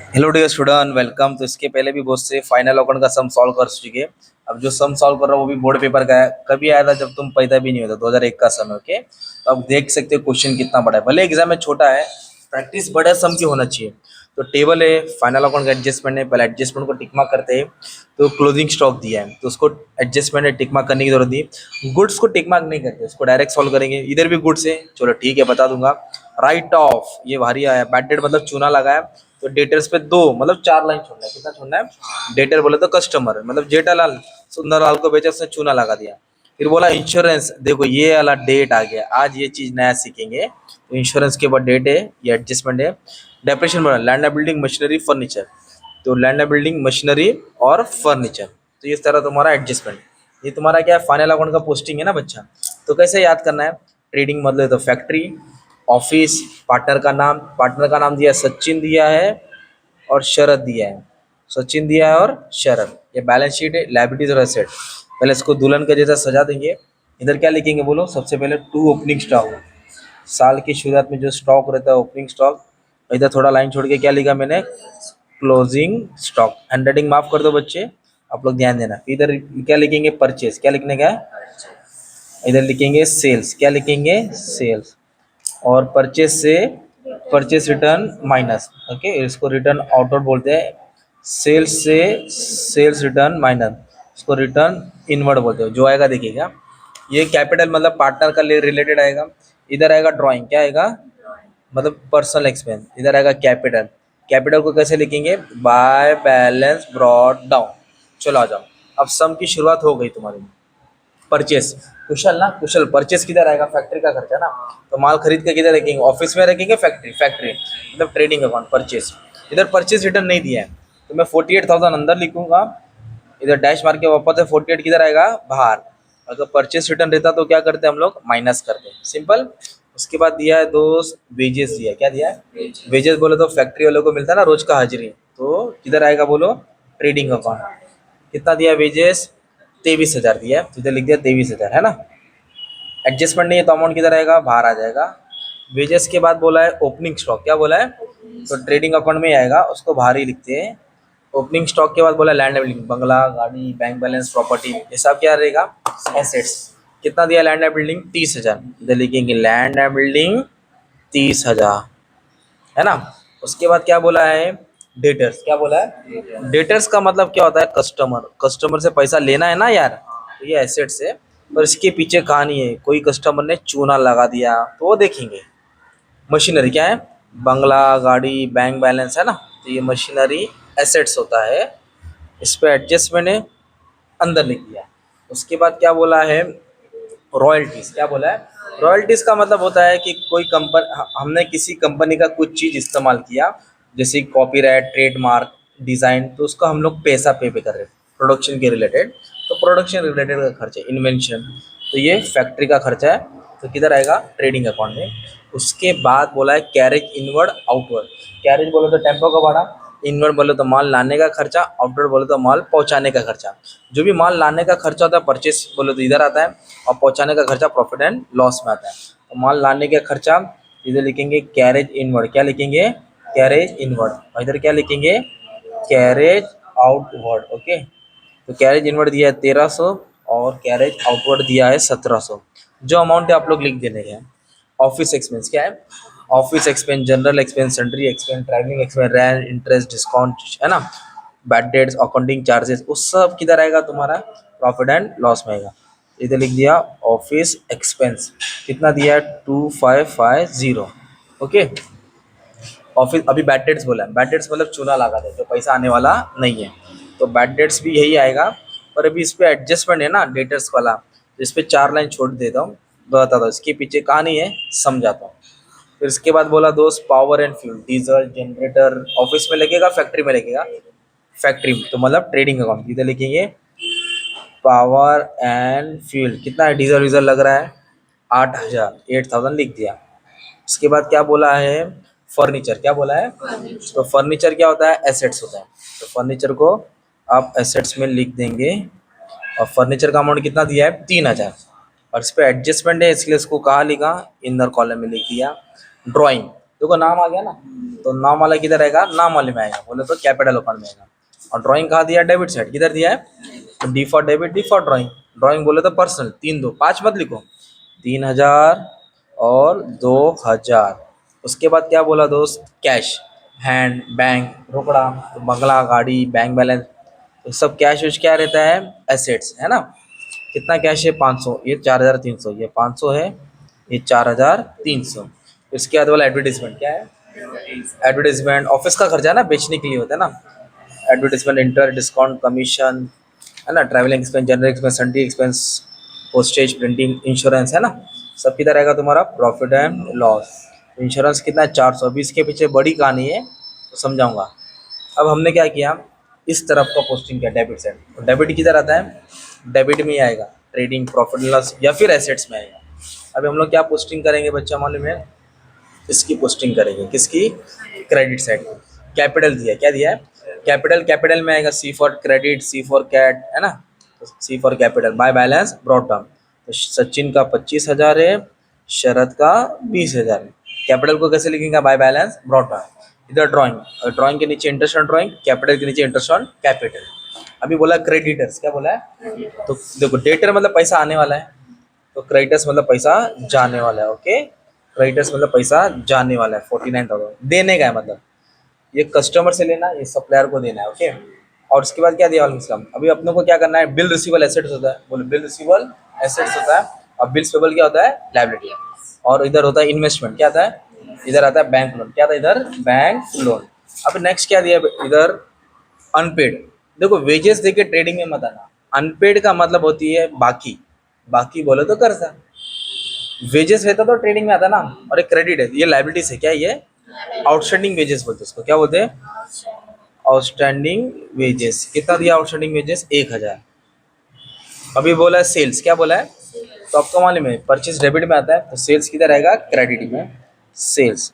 Hello dear student, welcome. तो इसके पहले भी बहुत से फाइनल अकाउंट का सम सॉल्व कर चुके। अब जो सम सॉल्व कर रहा हूँ वो भी बोर्ड पेपर का है। कभी आया था जब तुम पैदा भी नहीं होता, 2001 का सम है। ओके, तो अब देख सकते हो क्वेश्चन कितना बड़ा है। भले एग्जाम में छोटा है, प्रैक्टिस बड़े सम की होना चाहिए। तो टेबल है, फाइनल अकाउंट का एडजस्टमेंट है। पहले एडजस्टमेंट को टिक मार्क करते हैं। तो क्लोजिंग स्टॉक दिया है तो उसको एडजस्टमेंट है टिक मार्क करने की जरूरत नहीं। गुड्स को टिक मार्क नहीं करते, उसको डायरेक्ट सॉल्व करेंगे। इधर भी गुड्स है, चलो ठीक है बता दूंगा। राइट ऑफ ये भारी आया, बैड डेट मतलब चूना लगाया। तो डेटर्स पे दो मतलब 4 लाइन छोड़ना है। कितना छोड़ना है? डेटर बोले तो कस्टमर मतलब जेठालाल सुंदरलाल को बेचा, उसने चूना लगा दिया। फिर बोला इंश्योरेंस, देखो ये वाला डेट आ गया, आज ये चीज नया सीखेंगे। तो इंश्योरेंस के बाद डेट है, ये एडजस्टमेंट है। डेप्रेशन बोला land and building machinery furniture, तो लैंड एंड बिल्डिंग मशीनरी और फर्नीचर। तो इस तरह तुम्हारा एडजस्टमेंट। ये तुम्हारा क्या है? फाइनल अकाउंट का पोस्टिंग है ना बच्चा। तो कैसे याद करना है? ट्रेडिंग मतलब तो फैक्ट्री, ऑफिस, पार्टनर का नाम दिया है सचिन दिया है और शरद दिया है। सचिन दिया है और शरद। ये बैलेंस शीट है, लायबिलिटीज और एसेट। पहले इसको दुल्हन का जैसा सजा देंगे। इधर क्या लिखेंगे बोलो? सबसे पहले टू ओपनिंग स्टॉक, साल की शुरुआत में जो स्टॉक रहता है ओपनिंग स्टॉक। इधर थोड़ा लाइन छोड़ के क्या लिखा मैंने? Closing stock. हैंडराइटिंग माफ कर दो बच्चे, आप लोग ध्यान देना। इधर क्या लिखेंगे? परचेस। क्या लिखने का है? इधर लिखेंगे सेल्स। क्या लिखेंगे? सेल्स। और परचेस से परचेस रिटर्न माइनस। ओके, इसको रिटर्न आउटवर्ड बोलते हैं। सेल्स से सेल्स रिटर्न माइनस, इसको रिटर्न इनवर्ड बोलते हैं। जो आएगा देखिएगा, ये कैपिटल मतलब पार्टनर का रिलेटेड आएगा। इधर आएगा ड्राइंग, क्या आएगा? मतलब पर्सनल एक्सपेंस। इधर आएगा कैपिटल। कैपिटल को कैसे लिखेंगे? Bye balance brought down. चलो आ जाओ, अब सम की शुरुआत हो गई तुम्हारी। परचेस, कुशल ना, कुशल परचेस किधर आएगा? फैक्ट्री का खर्चा ना। तो माल खरीद के किधर रखेंगे? ऑफिस में रखेंगे। फैक्ट्री, फैक्ट्री मतलब ट्रेडिंग अकाउंट परचेस। इधर परचेस रिटर्न नहीं दिया है तो मैं 48,000 अंदर लिखूंगा। इधर डैश मार के वापस है 48 किधर आएगा? बाहर। अगर परचेस रिटर्न रहता तो क्या करते हम लोग? माइनस करते, सिंपल। उसके बाद दिया है दोस्त वेजेस दिया है। क्या दिया है? वेजेस बोले तो फैक्ट्री वालों को मिलता है ना रोज का हाजिरी, तो किधर आएगा बोलो? Trading account. कितना दिया वेजेस? 23,000 दिया है, तो इधर लिख दिया 23,000, है ना। एडजस्टमेंट नहीं है तो अमाउंट किधर आएगा? बाहर आ जाएगा। वेजेस के बाद बोला है ओपनिंग स्टॉक। क्या बोला है? तो ट्रेडिंग अकाउंट में ही आएगा, उसको बाहर ही लिखते हैं। ओपनिंग स्टॉक के बाद बोला लैंड बिल्डिंग, बंगला, गाड़ी, बैंक बैलेंस, प्रॉपर्टी, ये सब क्या रहेगा? एसेट्स। कितना दिया लैंड एंड बिल्डिंग? 30,000। इधर लिखेंगे लैंड एंड बिल्डिंग 30,000, है ना। उसके बाद क्या बोला है? डेटर्स। क्या बोला है? डेटर्स का मतलब क्या होता है? कस्टमर, कस्टमर से पैसा लेना है ना यार, तो ये एसेट्स है। पर इसके पीछे कहानी है, कोई कस्टमर ने चूना लगा दिया तो वो देखेंगे। मशीनरी क्या है? बंगला, गाड़ी, बैंक बैलेंस, है ना। तो ये मशीनरी एसेट्स होता है। इस पे एडजस्टमेंट है, अंदर लिख दिया। उसके बाद क्या बोला है? रॉयल्टीज। क्या बोला है? रॉयल्टीज का मतलब होता है कि कोई कंपनी, हमने किसी कंपनी का कुछ चीज इस्तेमाल किया, जैसे कॉपीराइट, ट्रेडमार्क, डिजाइन, तो उसका हम लोग पैसा पे कर रहे हैं प्रोडक्शन के रिलेटेड। तो प्रोडक्शन रिलेटेड का खर्चा है, इन्वेंशन। तो ये फैक्ट्री का खर्चा है, तो किधर आएगा? ट्रेडिंग अकाउंट में। उसके बाद बोला है कैरेज इनवर्ड आउटवर्ड। कैरेज बोले तो टेम्पो का भाड़ा, इनवर्ड बोले तो माल लाने का खर्चा, आउटवर्ड बोले तो माल पहुंचाने का खर्चा। जो भी माल लाने का खर्चा होता है परचेस बोले तो इधर आता है, और पहुंचाने का खर्चा प्रॉफिट एंड लॉस में आता है। तो माल लाने का खर्चा इधर लिखेंगे कैरेज इनवर्ड। क्या लिखेंगे? Carriage inward. और इधर क्या लिखेंगे? Carriage outward. ओके, तो कैरेज इनवर्ड दिया है 1300 और कैरेज आउटवर्ड दिया है 1700। जो अमाउंट है आप लोग लिख देने हैं। ऑफिस एक्सपेंस क्या है? Office expense, general expense, salary expense, travelling expense, rent, interest, discount, है ना। बैड डेट्स, अकाउंटिंग चार्जेस, वो सब किधर आएगा? तुम्हारा प्रॉफिट एंड लॉस में आएगा। इधर लिख दिया ऑफिस एक्सपेंस। कितना दिया है? 2550। ओके। ऑफिस, अभी बैड डेट्स बोला है, बैड डेट्स मतलब चूना लगा दे, जो पैसा आने वाला नहीं है। तो बैड डेट्स भी यही आएगा। पर अभी इस पे एडजस्टमेंट है ना डेटर्स वाला, तो इस पे 4 लाइन छोड़ देता हूँ, बताता हूँ इसके पीछे कहानी है, समझाता हूँ। फिर इसके बाद बोला दोस्त power and fuel, diesel, generator, office में लगेगा, फैक्ट्री में लगेगा। फैक्ट्री तो मतलब ट्रेडिंग अकाउंट, इधर लिखेंगे पावर एंड फ्यूल। कितना है डीजल वीजल लग रहा है? 8,000, 8,000 लिख दिया। उसके बाद क्या बोला है? फर्नीचर। क्या बोला है? तो फर्नीचर क्या होता है? एसेट्स होता है। तो फर्नीचर को आप एसेट्स में लिख देंगे। और फर्नीचर का अमाउंट कितना दिया है? 3,000। और इस पे एडजस्टमेंट है इसलिए इसको कहाँ लिखा? इनर कॉलम में लिख दिया। ड्राइंग, देखो नाम आ गया ना, तो नाम वाला किधर आएगा, नाम वाले में आएगा, बोले तो कैपिटल अकाउंट में आएगा। और ड्राइंग कहाँ दिया है, डेबिट साइड, किधर दिया है, तो D for debit, D for drawing. Drawing बोले तो पर्सनल, 3 2 5 मत लिखो, 3,000 और 2,000। उसके बाद क्या बोला दोस्त, कैश, हैंड, बैंक, रोकड़ा, तो बंगला, गाड़ी, बैंक बैलेंस, तो सब कैश यूज क्या रहता है, एसेट्स है ना। कितना कैश है, 500, ये 4,300, ये 500 है, ये 4,300। इसके बाद वाला एडवर्टीजमेंट क्या है, एडवर्टीजमेंट ऑफिस का खर्चा है ना, बेचने के लिए होता है ना। एडवर्टीजमेंट, इंटर, डिस्काउंट, कमीशन, है ना, travelling expense, general expense, सन्डी expense, postage, printing, insurance, है ना। सब किधर रहेगा तुम्हारा, प्रॉफिट एंड लॉस। इंश्योरेंस कितना है, 400। अभी इसके पीछे बड़ी कहानी है, तो समझाऊंगा। अब हमने क्या किया, इस तरफ का पोस्टिंग किया, डेबिट साइड। तो डेबिट किधर आता है, डेबिट में ही आएगा, ट्रेडिंग, प्रॉफिट लॉस, या फिर एसेट्स में आएगा। अभी हम लोग क्या पोस्टिंग करेंगे बच्चा, मालूम है, इसकी पोस्टिंग करेंगे, किसकी, क्रेडिट साइड की। कैपिटल दिया, क्या दिया है, कैपिटल, कैपिटल में आएगा C for credit, C for cat, है ना। C for capital, by balance brought down. तो सचिन का 25,000 है, शरद का 20,000 है। कैपिटल को कैसे लिखेंगे, बाय बैलेंस ब्रॉट डाउन। इधर ड्राइंग, और ड्राइंग के नीचे इंटरेस्ट ऑन ड्राइंग, कैपिटल के नीचे इंटरेस्ट ऑन कैपिटल। अभी बोला क्रेडिटर्स, क्या बोला है, तो देखो डेटर मतलब पैसा आने वाला है, तो क्रेडिटर्स मतलब पैसा जाने वाला है, ओके। क्रेडिटर्स मतलब पैसा जाने वाला है, 49,000 देने का है, मतलब ये कस्टमर से लेना, ये सप्लायर को देना है, ओके। और उसके बाद क्या दिया वाला इस्लाम, अभी अपनों को क्या करना है, बिल रिसीवल एसेट्स होता है, बोले बिल रिसीवल एसेट्स होता है, और बिल्स पेबल क्या होता है, लायबिलिटी। और इधर होता है इन्वेस्टमेंट, क्या आता है, इधर आता है बैंक लोन, क्या आता है इधर, बैंक लोन। अब नेक्स्ट क्या दिया इधर, अनपेड। देखो वेजेस देके ट्रेडिंग में मत आना, अनपेड का मतलब होती है बाकी, बाकी बोले तो कर्जा। वेजेस रहता तो ट्रेडिंग में आता ना। और एक क्रेडिट है, ये लाइबिलिटीज है, क्या ये, आउटस्टैंडिंग वेजेस बोलते हैं उसको, क्या बोलते हैं, आउटस्टैंडिंग वेजेस। कितना दिया आउटस्टैंडिंग वेजेस, 1,000। अभी बोला है सेल्स, क्या बोला है, तो आपको मालूम है परचेज डेबिट में आता है, तो सेल्स किधर आएगा, क्रेडिट में। सेल्स,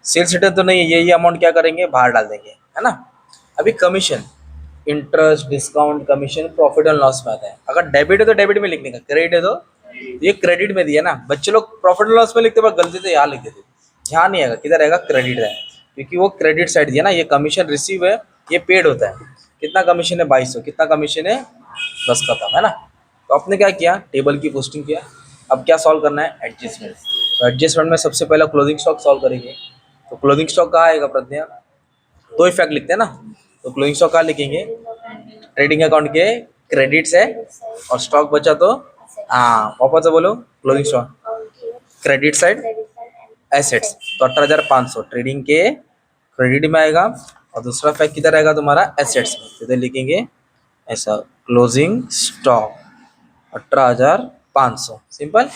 सेल्स रिटर्न तो नहीं है, ये अमाउंट क्या करेंगे, बाहर डाल देंगे, है ना। अभी commission, interest, discount, commission, profit and loss में आता है। अगर डेबिट है तो डेबिट में लिखने का, क्रेडिट है तो ये क्रेडिट में दिया ना। बच्चे लोग प्रॉफिट एंड लॉस में लिखते, पर गलती से यहाँ लिख देते, यहाँ नहीं आएगा, किधर आएगा, क्रेडिट है, क्योंकि वो क्रेडिट साइड दिया ना। ये कमीशन रिसीव है, ये पेड होता है। कितना कमीशन है, 2200। कितना कमीशन है, बस खत्म, है ना। तो आपने क्या किया, टेबल की पोस्टिंग किया। अब क्या सॉल्व करना है, एडजस्टमेंट। तो एडजस्टमेंट में सबसे पहला क्लोजिंग स्टॉक सॉल्व करेंगे। तो क्लोजिंग स्टॉक कहाँ आएगा प्रज्ञा, दो इफेक्ट लिखते हैं ना, तो क्लोजिंग स्टॉक कहाँ लिखेंगे, ट्रेडिंग अकाउंट के क्रेडिट्स है, और स्टॉक बचा तो, हाँ वापस से बोलो, closing stock credit side, assets, तो 18,500 ट्रेडिंग के क्रेडिट में आएगा। और दूसरा फैक्ट किधर आएगा तुम्हारा, एसेट्स में, तो इधर लिखेंगे ऐसा, क्लोजिंग स्टॉक 18,500, सिंपल।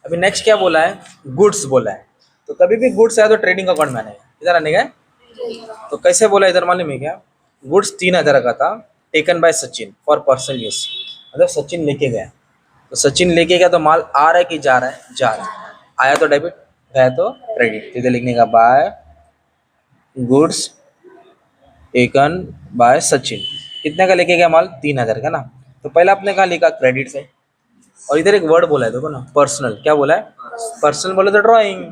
अभी नेक्स्ट क्या बोला है, गुड्स बोला है। तो कभी भी गुड्स आया तो ट्रेडिंग अकाउंट में आने का, इधर आने का। तो कैसे बोला इधर मालूम है क्या, गुड्स 3,000 का था, taken by Sachin for personal use, मतलब सचिन लेके गया। तो सचिन लेके गया, तो माल आ रहा है कि जा रहा है, जा रहा है। आया तो डेबिट, गया तो क्रेडिट। इधर लिखने का, by goods taken by Sachin. कितने का लेके गया माल, 3,000 का ना। तो पहले आपने कहा लिखा क्रेडिट से, और इधर एक वर्ड बोला है, देखो ना, पर्सनल। क्या बोला है, पर्सनल बोले तो ड्राइंग,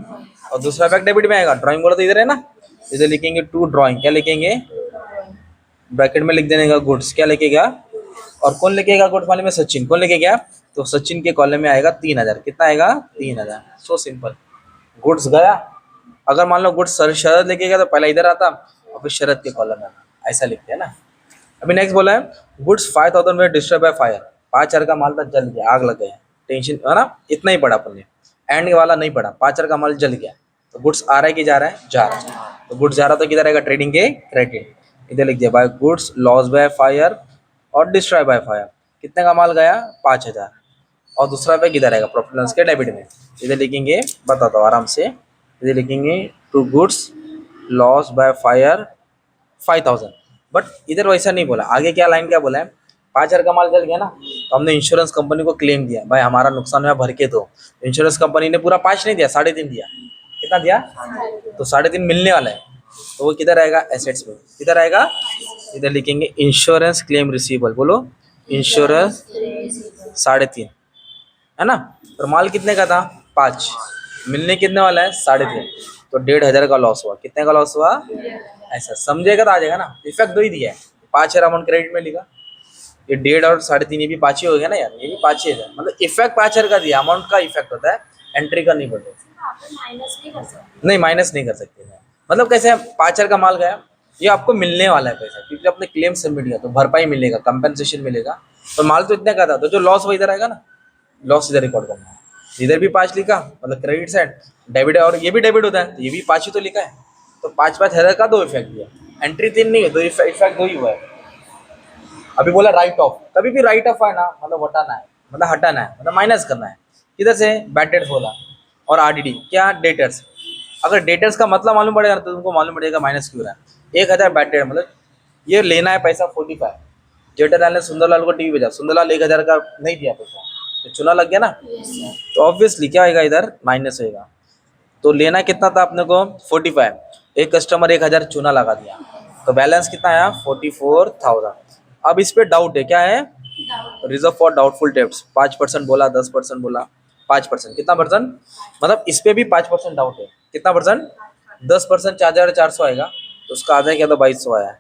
और दूसरा बैक डेबिट में आएगा, ड्राइंग बोला तो इधर है ना, इधर लिखेंगे टू ड्राइंग, क्या लिखेंगे, ब्रैकेट में लिख देने का गुड्स, क्या लेके गया। और कौन लेके गया गुड्स वाले में, सचिन। कौन लेके गया, तो सचिन के कॉलम में आएगा 3,000। कितना आएगा, 3,000। सो सिंपल, गुड्स गया। अगर मान लो गुड्स शरद लेके गया, तो पहले इधर आता, और फिर शरद के कॉलम में आता, ऐसा लिखते हैं ना। अभी नेक्स्ट बोला है, गुड्स 5,000 में डिस्ट्रॉय बाय फायर। 5,000 का माल था, जल गया, आग लग गया, टेंशन, है ना। इतना ही पड़ा अपन ने, एंड वाला नहीं पड़ा, 5,000 का माल जल गया। तो गुड्स आ रहा है कि जा रहा है, जा रहा है। तो गुड्स जा रहा तो किधर आएगा, ट्रेडिंग के क्रेडिट। इधर लिख दिया, by goods loss by fire और डिस्ट्रॉय बाय फायर। कितने का माल गया, 5,000। और दूसरा पे किधर आएगा, प्रॉफिट लॉस के डेबिट में। इधर लिखेंगे, बताता हूँ आराम से, इधर लिखेंगे to goods loss by fire 5,000। But इधर वैसा नहीं बोला, आगे क्या लाइन क्या बोला है, 5,000 का माल जल गया ना, तो हमने इंश्योरेंस कंपनी को क्लेम दिया, भाई हमारा नुकसान हुआ, भर के दो। इंश्योरेंस कंपनी ने पूरा 5 नहीं दिया, 3.5 दिया। कितना दिया, तो 3.5 मिलने वाला है। तो वो किधर आएगा, एसेट्स में। किधर आएगा, इधर लिखेंगे इंश्योरेंस क्लेम रिसीवेबल, बोलो इंश्योरेंस 3.5, है ना। और माल कितने का था, 5, मिलने कितने वाला है, 3.5। तो 1,500 का लॉस हुआ। कितने का लॉस हुआ? ऐसा समझेगा तो आ जाएगा ना। इफेक्ट दो ही दिया है, 5,000 अमाउंट क्रेडिट में लिखा, ये 1.5 और 3.5 ये भी 5 ही हो गया ना यार, ये भी 5 ही है, मतलब इफेक्ट 5,000 का दिया, अमाउंट का इफेक्ट होता है, एंट्री का नहीं बोलते। नहीं माइनस नहीं कर सकते हैं। मतलब कैसे 5,000 का माल गया, ये आपको मिलने वाला है पैसा, क्योंकि आपने क्लेम सबमिट किया तो भरपाई मिलेगा, कंपनसेशन मिलेगा। तो माल तो इतने का था, तो जो लॉस वो इधर आएगा ना, लॉस इधर रिकॉर्ड करना है। इधर भी 5 लिखा, मतलब क्रेडिट साइड डेबिट है, और ये भी डेबिट होता है, तो ये भी 5 ही तो लिखा है। तो 5-5 हज़ार का 2 इफेक्ट दिया, एंट्री 3 नहीं है, दो इफेक्ट 2 ही हुआ है। अभी बोला राइट ऑफ, कभी भी राइट ऑफ है ना, मतलब हटाना है, मतलब हटाना है, मतलब माइनस करना है। किधर से? बैड डेट्स बोला, और आरडीडी क्या? डेटर्स। अगर डेटर्स का मतलब मालूम पड़ेगा ना, तो तुमको मालूम पड़ेगा माइनस क्यों रहा है। 1,000 बैड डेट, मतलब ये लेना है पैसा 45। जेठालाल ने सुंदरलाल को टीवी भेजा, सुंदरलाल 1,000 का नहीं दिया पैसा, तो चुना लग गया ना, तो ऑब्वियसली क्या आएगा इधर? माइनस होएगा। तो लेना कितना था अपने को? 45। एक कस्टमर 1,000 चूना लगा दिया, तो बैलेंस कितना आया? 44,000। अब इस पे डाउट है, क्या है? रिजर्व फॉर डाउटफुल डेब्ट्स 5% बोला, 10% बोला, 5%, कितना परसेंट? मतलब इस पे भी 5% डाउट है, कितना परसेंट? 10% 4,400 आएगा, तो उसका आधा क्या? तो 2,200 आया है।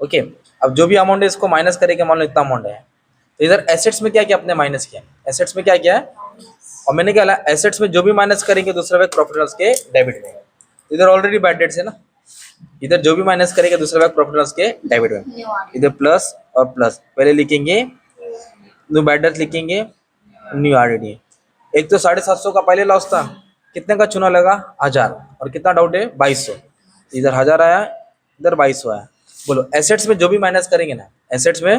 ओके, अब जो भी अमाउंट है इसको माइनस करेंगे, मान लो इतना अमाउंट है, तो इधर एसेट्स में क्या किया अपने? माइनस किया। एसेट्स में क्या किया है? और मैंने क्या बोला, एसेट्स में जो भी माइनस करेंगे दूसरा भाग प्रॉफिट लॉस के डेबिट में, इधर ऑलरेडी बैड डेट्स है ना, इधर जो भी माइनस करेंगे दूसरा भाग प्रॉफिट लॉस के डेबिट में, इधर प्लस और प्लस, पहले लिखेंगे न्यू बैड डेट्स, लिखेंगे न्यू आरडी। एक तो 750 का पहले लॉस था, कितने का चुना लगा? 1,000, और कितना डाउट है? 2,200, इधर 1,000 आया, इधर 2,200 आया। बोलो एसेट्स में जो भी माइनस करेंगे ना, एसेट्स में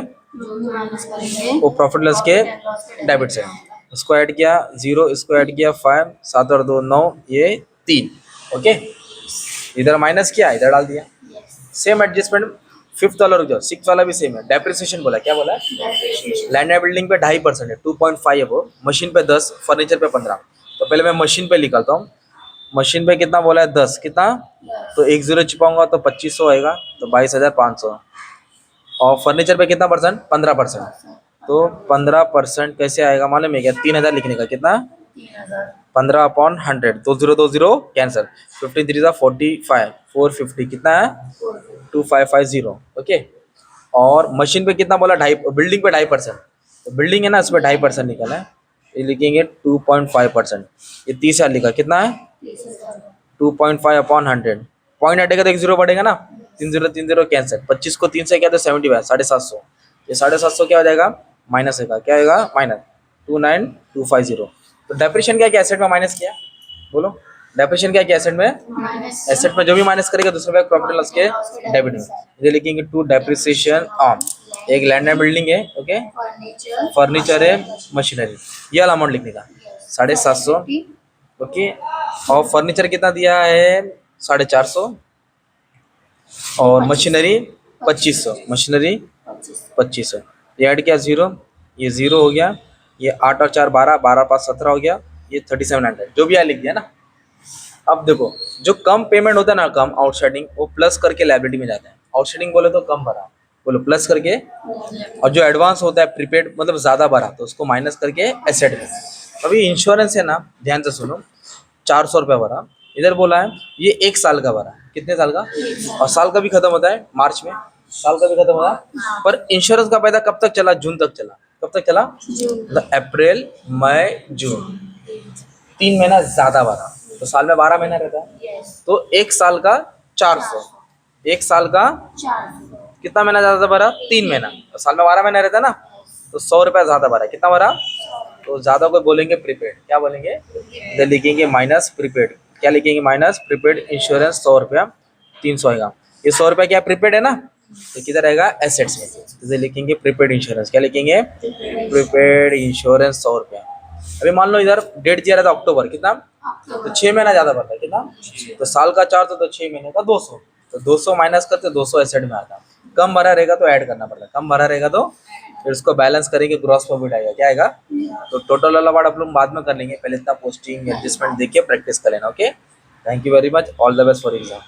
वो प्रॉफिट लॉस के डेबिट से, उसको ऐड किया 0, इसको ऐड किया 5, 7 और 2 9, ये 3। ओके, इधर माइनस किया, इधर डाल दिया, सेम एडजस्टमेंट। फिफ्थ वाला रुक जाओ, सिक्स वाला भी सेम है। डेप्रिसिएशन बोला, क्या बोला? लैंड एंड बिल्डिंग पे 2.5% है, 2.5 है वो, मशीन पे 10, फर्नीचर पे 15। तो पहले मैं मशीन पे निकालता हूँ, मशीन पे कितना बोला है? 10, कितना? तो 1 0 छिपाऊंगा तो 2,500 आएगा, तो 22,500। और फर्नीचर पे कितना परसेंट? 15%। तो 15% कैसे आएगा मालूम है क्या? 3,000 लिखने का, कितना? 15/100, 2020 कैंसिल, 15 3 45, 450, कितना है? 2,550। ओके, और मशीन पे कितना बोला? 2.5, बिल्डिंग पे 2.5%, तो बिल्डिंग है ना, उसमें 2.5% निकला है, ये लिखेंगे 2.5%। ये 30,000 लिखा, कितना है? 2.5/100, पॉइंट हटेगा तो 1 0 बढ़ेगा ना, 3 0 3 0 कैंसिल, 25 को 3 से क्या? तो 75, 750। ये 750 क्या हो जाएगा? माइनस होगा, क्या आएगा? माइनस 29,250। तो डेप्रिशिएशन क्या क्या एसेट में माइनस किया? बोलो, डेप्रिशिएशन क्या क्या एसेट में? एसेट में जो भी माइनस करेगा दूसरे पे प्रॉफिट लॉस के डेबिट में, ये लिखेंगे टू डेप्रिसिएशन ऑन। एक लैंड एंड बिल्डिंग है, ओके, फर्नीचर है, मशीनरी, ये वाला अमाउंट लिखने का 750। ओके, और फर्नीचर कितना दिया है? 450, और मशीनरी 2,500, मशीनरी 2,500। ये ऐड किया 0, ये 0 हो गया, ये 8 और 4 12, 12 5 17 हो गया, ये 3,700, जो भी है लिख दिया ना। अब देखो, जो कम पेमेंट होता है ना, कम आउटस्टैंडिंग, वो प्लस करके लायबिलिटी में जाता है। आउटस्टैंडिंग बोले तो कम भरा, बोलो प्लस करके, और जो एडवांस होता है प्रीपेड, मतलब ज़्यादा भरा, तो उसको माइनस करके एसेट में। अभी इंश्योरेंस है ना, ध्यान से सुनो, 400 रुपये भरा, इधर बोला है ये 1 साल का भरा, कितने साल का? और साल का भी खत्म होता है मार्च में, साल का भी खत्म होता है, पर इंश्योरेंस का पैसा कब तक चला? जून तक चला। कब तक चला? मतलब अप्रैल मई जून, 3 महीना ज़्यादा भरा, तो साल में 12 महीना रहता है, तो 1 साल का 400, 1 साल का कितना महीना ज़्यादा भरा? 3 महीना, तो साल में 12 महीना रहता है ना, तो 100 रुपया ज़्यादा भरा, कितना भरा? तो ज़्यादा को बोलेंगे प्रीपेड, क्या बोलेंगे? इधर लिखेंगे माइनस प्रीपेड, क्या लिखेंगे? माइनस प्रीपेड इंश्योरेंस 100 रुपया, 300 आएगा। ये 100 रुपया क्या प्रीपेड है ना, तो किधर रहेगा? एसेट्स में, इधर लिखेंगे प्रीपेड इंश्योरेंस, क्या लिखेंगे? प्रीपेड इंश्योरेंस 100 रुपया। अभी मान लो इधर डेट दिया रहता अक्टूबर, कितना? तो 6 महीना ज़्यादा भरता है, कितना? तो साल का 400, तो 6 महीने का 200, तो 200 माइनस करते 200 एसेट में आता। कम भरा रहेगा तो ऐड करना पड़ता है, कम भरा रहेगा तो फिर उसको बैलेंस करेंगे, ग्रॉस प्रॉफिट आएगा, क्या आएगा? तो टोटल वाला पार्ट आप लोग बाद में कर लेंगे, पहले इतना पोस्टिंग एडजस्टमेंट देखिए, प्रैक्टिस कर लेना। Okay, thank you very much, all the best for exam.